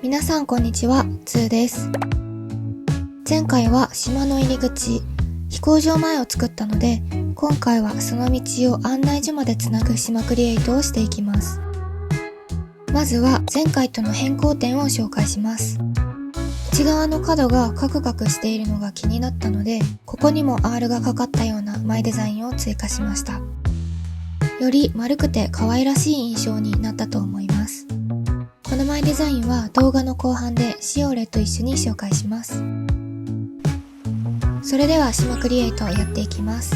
皆さんこんにちは、つーです。前回は島の入り口、飛行場前を作ったので、今回はその道を案内所までつなぐ島クリエイトをしていきます。まずは前回との変更点を紹介します。内側の角がカクカクしているのが気になったので、ここにも R がかかったようなマイデザインを追加しました。より丸くて可愛らしい印象になったと思います。このマイデザインは動画の後半でしおれと一緒に紹介します。それでは島クリエイトをやっていきます。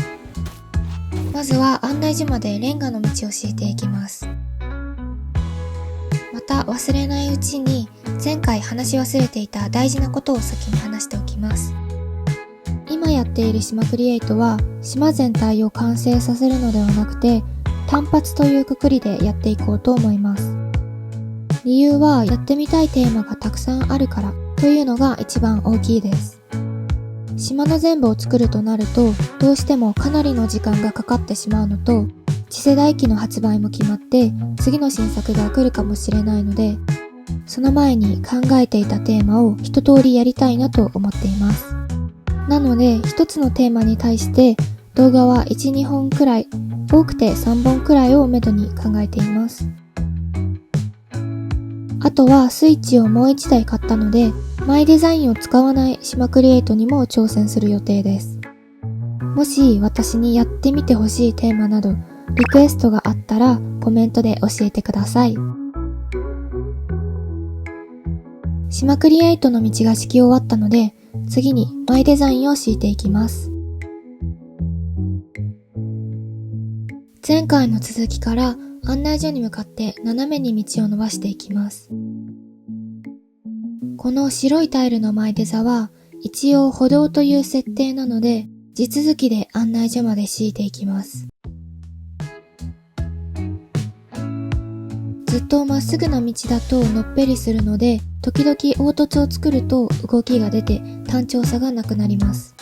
まずは案内所までレンガの道を敷いていきます。また忘れないうちに前回話し忘れていた大事なことを先に話しておきます。今やっている島クリエイトは島全体を完成させるのではなくて単発というくくりでやっていこうと思います。理由はやってみたいテーマがたくさんあるからというのが一番大きいです。島の全部を作るとなるとどうしてもかなりの時間がかかってしまうのと次世代機の発売も決まって次の新作が来るかもしれないのでその前に考えていたテーマを一通りやりたいなと思っています。なので一つのテーマに対して動画は 1,2 本くらい多くて3本くらいをめどに考えています。あとはスイッチをもう1台買ったのでマイデザインを使わない島クリエイトにも挑戦する予定です。もし私にやってみてほしいテーマなどリクエストがあったらコメントで教えてください。島クリエイトの道が敷き終わったので次にマイデザインを敷いていきます。前回の続きから案内所に向かって斜めに道を伸ばしていきます。この白いタイルのマイデザは一応歩道という設定なので地続きで案内所まで敷いていきます。ずっとまっすぐな道だとのっぺりするので時々凹凸を作ると動きが出て単調さがなくなります。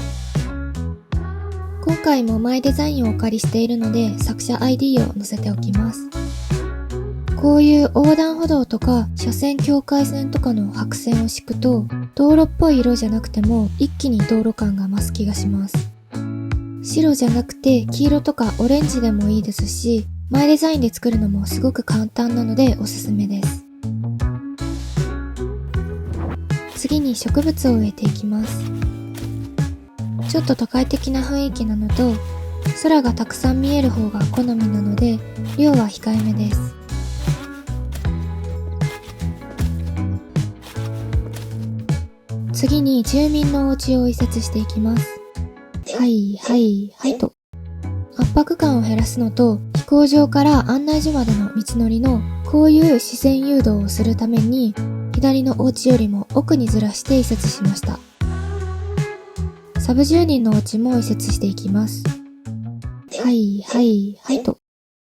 今回もマイデザインをお借りしているので作者 ID を載せておきます。こういう横断歩道とか車線境界線とかの白線を敷くと道路っぽい色じゃなくても一気に道路感が増す気がします。白じゃなくて黄色とかオレンジでもいいですしマイデザインで作るのもすごく簡単なのでおすすめです。次に植物を植えていきます。ちょっと都会的な雰囲気なのと空がたくさん見える方が好みなので量は控えめです。次に住民のお家を移設していきます。はいと圧迫感を減らすのと飛行場から案内所までの道のりのこういう視線誘導をするために左のお家よりも奥にずらして移設しました。サブ住人のお家も移設していきます。はいと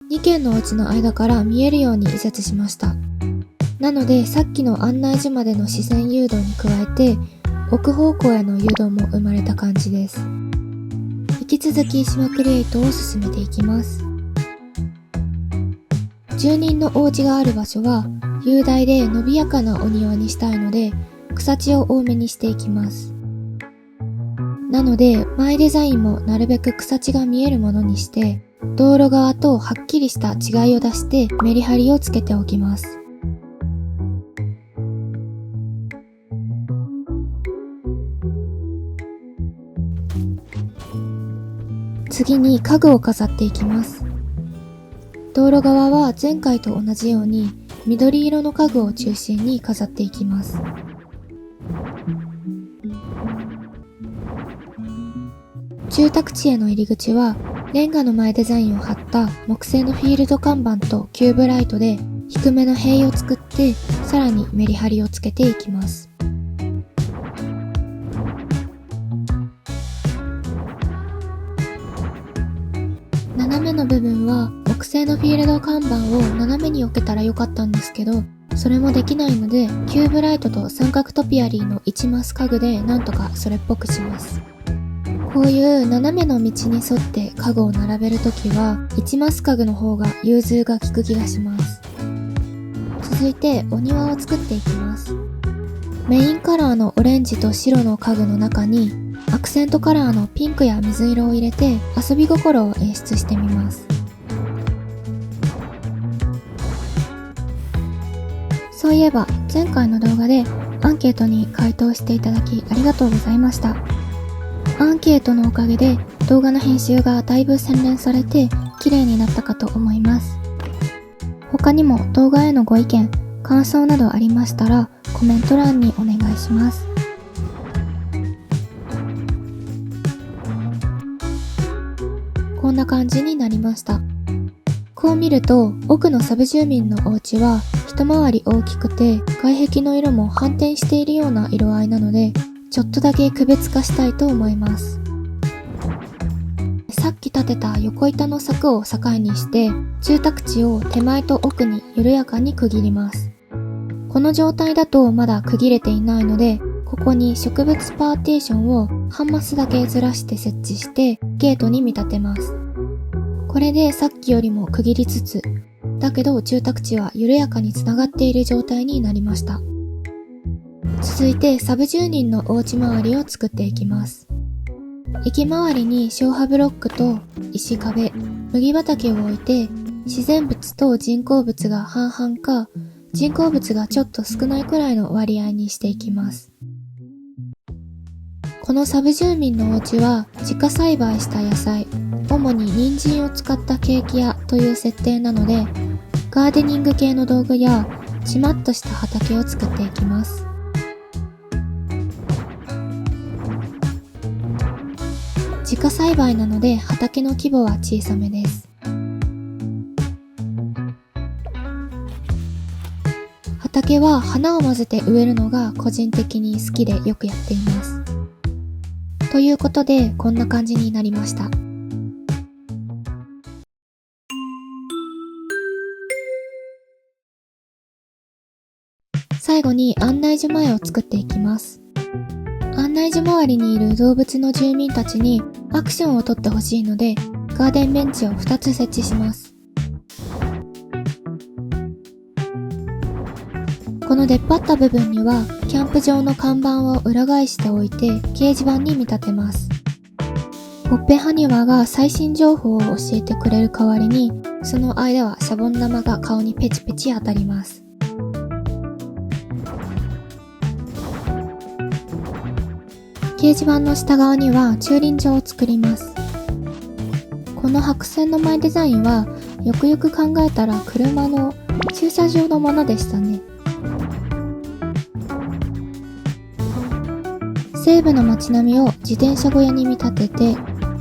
2軒のお家の間から見えるように移設しました。なのでさっきの案内所までの視線誘導に加えて奥方向への誘導も生まれた感じです。引き続き島クリエイトを進めていきます。住人のお家がある場所は雄大で伸びやかなお庭にしたいので草地を多めにしていきます。なのでマイデザインもなるべく草地が見えるものにして道路側とはっきりした違いを出してメリハリをつけておきます。次に家具を飾っていきます。道路側は前回と同じように緑色の家具を中心に飾っていきます。住宅地への入り口はレンガの前デザインを貼った木製のフィールド看板とキューブライトで低めの塀を作ってさらにメリハリをつけていきます。斜めの部分は木製のフィールド看板を斜めに置けたらよかったんですけどそれもできないのでキューブライトと三角トピアリーの1マス家具でなんとかそれっぽくします。こういう斜めの道に沿って家具を並べるときは1マス家具の方が融通が利く気がします。続いてお庭を作っていきます。メインカラーのオレンジと白の家具の中にアクセントカラーのピンクや水色を入れて遊び心を演出してみます。そういえば前回の動画でアンケートに回答していただきありがとうございました。アンケートのおかげで動画の編集がだいぶ洗練されて綺麗になったかと思います。他にも動画へのご意見、感想などありましたらコメント欄にお願いします。こんな感じになりました。こう見ると奥のサブ住民のお家は一回り大きくて外壁の色も反転しているような色合いなのでちょっとだけ区別化したいと思います。さっき建てた横板の柵を境にして住宅地を手前と奥に緩やかに区切ります。この状態だとまだ区切れていないのでここに植物パーテーションを半マスだけずらして設置してゲートに見立てます。これでさっきよりも区切りつつだけど住宅地は緩やかにつながっている状態になりました。続いてサブ住人のお家周りを作っていきます。駅周りに消波ブロックと石壁、麦畑を置いて自然物と人工物が半々か人工物がちょっと少ないくらいの割合にしていきます。このサブ住民のお家は自家栽培した野菜、主に人参を使ったケーキ屋という設定なのでガーデニング系の道具やちまっとした畑を作っていきます。自家栽培なので畑の規模は小さめです。畑は花を混ぜて植えるのが個人的に好きでよくやっています。ということでこんな感じになりました。最後に案内所前を作っていきます。案内所周りにいる動物の住民たちにアクションを取ってほしいのでガーデンベンチを2つ設置します。この出っ張った部分にはキャンプ場の看板を裏返しておいて掲示板に見立てます。ほっぺはにわが最新情報を教えてくれる代わりにその間はシャボン玉が顔にペチペチ当たります。掲示板の下側には駐輪場を作ります。この白線の前デザインはよくよく考えたら車の駐車場のものでしたね。西部の街並みを自転車小屋に見立てて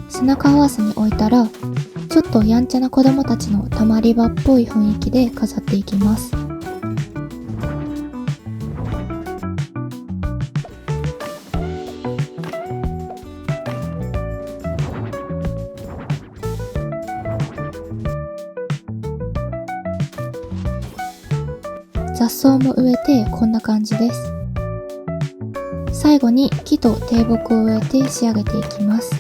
背中合わせに置いたらちょっとやんちゃな子供たちのたまり場っぽい雰囲気で飾っていきます。雑草も植えてこんな感じです。最後に木と低木を植えて仕上げていきます。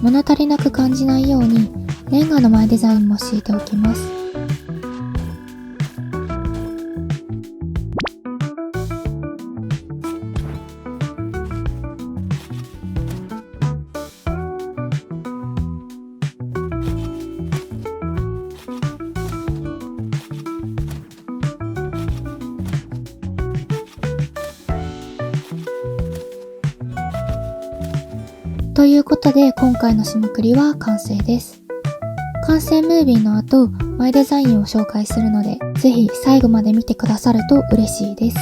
物足りなく感じないようにレンガの前デザインも敷いておきます。ということで今回の締めくりは完成です。完成ムービーの後、マイデザインを紹介するので、ぜひ最後まで見てくださると嬉しいです。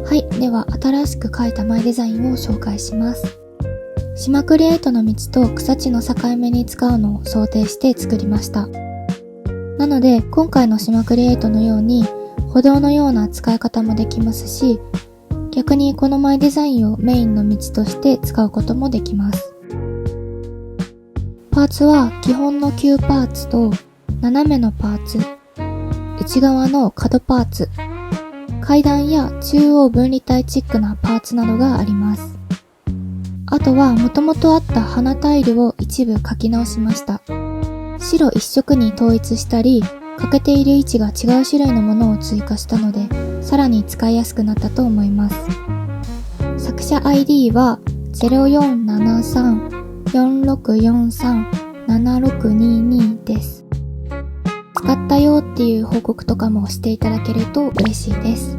はい、では新しく描いたマイデザインを紹介します。島クリエイトの道と草地の境目に使うのを想定して作りました。なので今回の島クリエイトのように歩道のような使い方もできますし、逆にこのマイデザインをメインの道として使うこともできます。パーツは基本の9パーツと斜めのパーツ、内側の角パーツ、階段や中央分離帯チックなパーツなどがあります。あとは元々あった花タイルを一部描き直しました。白一色に統一したり、欠けている位置が違う種類のものを追加したので、さらに使いやすくなったと思います。作者 ID は 0473-4643-7622 です。使ったよっていう報告とかもしていただけると嬉しいです。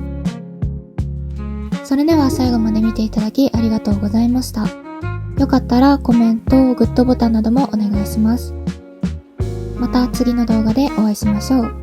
それでは最後まで見ていただきありがとうございました。よかったらコメント、グッドボタンなどもお願いします。また次の動画でお会いしましょう。